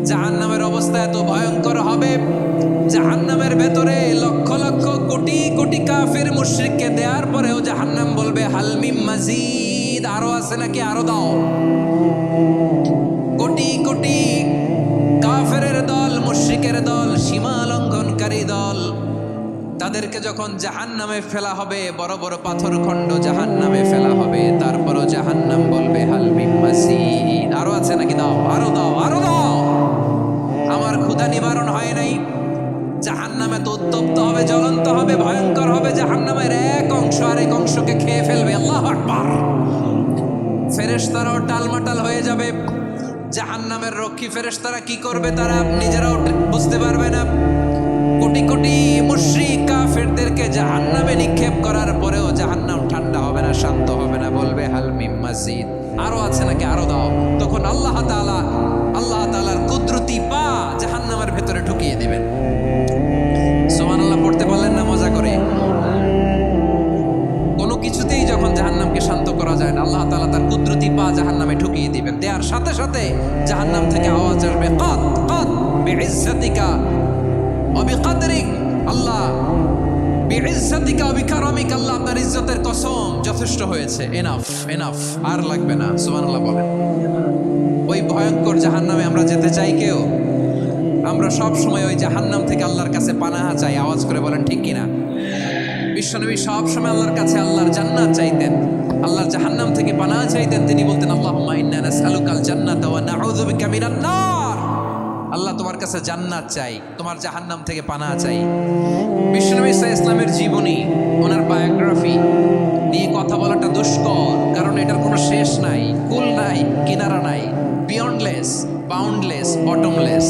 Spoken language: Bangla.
জাহান্নামের অবস্থা এত ভয়ঙ্কর হবে, জাহান্নামের ভেতরে লক্ষ লক্ষ কোটি কোটি কাফির মুশরিককে দেওয়ার পরেও জাহান্নাম বলবে হাল মিন মাজিদ, আরো আছে নাকি, আরো দাও। কোটি কোটি কাফেরের দল, মুশরিকের দল, সীমা লঙ্ঘনকারী দল, তাদেরকে যখন জাহান্নামে ফেলা হবে, বড় বড় পাথরখণ্ড জাহান্নামে ফেলা হবে, তারপরও জাহান্নাম বলবে হাল মিন মাজিদ, আরো আছে নাকি, দাও, আরো দাও, আরো দাও। আমার ক্ষুধা নিবারণ হয় নাই। জাহান্নামে তো উত্তপ্ত হবে, জ্বলন্ত হবে, ভয়ঙ্কর হবে। জাহান্নামের এক অংশ আরেক অংশকে খেয়ে ফেলবে। আল্লাহু আকবার। ফেরেশতারাও টালমাটাল হয়ে যাবে। জাহান্নামের রক্ষী ফেরেশতারা কি করবে তারা নিজেরাও বুঝতে পারবে না। কোটি কোটি মুশরিক কাফেরদেরকে জাহান্নামে নিক্ষেপ করার পরেও জাহান্নাম ঠান্ডা হবে না, শান্ত হবে না, বলবে হাল মিন মাজিদ, আরো আছে নাকি, আরো দাও। তখন আল্লাহ তাআলার কুদরতি পা জাহান্নামের ভেতরে ঢুকিয়ে দিবেন। সুবহানাল্লাহ পড়তে পারলেন না মজা করে? কোনো কিছুতেই যখন জাহান্নামকে শান্ত করা যায় না, আল্লাহ তাআলা তার কুদরতি পা জাহান্নামে ঢুকিয়ে দিবেন। দেওয়ার সাথে সাথে জাহান্নাম থেকে আওয়াজ আসবে, কাদ কাদ বিইজ্জাতিকা ওয়া বিকদরিক, আল্লাহ বিইজ্জাতিকা ওয়া বিকারামিক, আল্লাহ আপনার ইজ্জতের কসম, যথেষ্ট হয়েছে, এনাফ এনাফ, আর লাগবে না। সুবহানাল্লাহ বলেন। ওই ভয়ঙ্কর জাহান্নামে আমরা যেতে চাই কেউ? আমরা সব সময় ওই জাহান্নাম থেকে আল্লাহর কাছে পানাহা চাই। আওয়াজ করে বলেন ঠিক কিনা? বিশ্বনবী সব সময় আল্লাহর কাছে আল্লাহর জান্নাত চাইতেন, আল্লাহর জাহান্নাম থেকে পানাহা চাইতেন। তিনি বলতেন আল্লাহুম্মা ইন্না নাসআলুকাল জান্নাতা ওয়া নাউযু বিকা মিনান নার। আল্লাহ তোমার কাছে জান্নাত চাই, তোমার জাহান্নাম থেকে পানাহা চাই। বিশ্বনবী সাল্লাল্লাহু আলাইহি ইসলামের জীবনী, ওনার বায়োগ্রাফি নিয়ে কথা বলাটা দুষ্কর, কারণ এটার কোনো শেষ নাই, কুল নাই, কিনারা নাই, বিয়ন্ডলেস, বাউন্ডলেস, বটমলেস।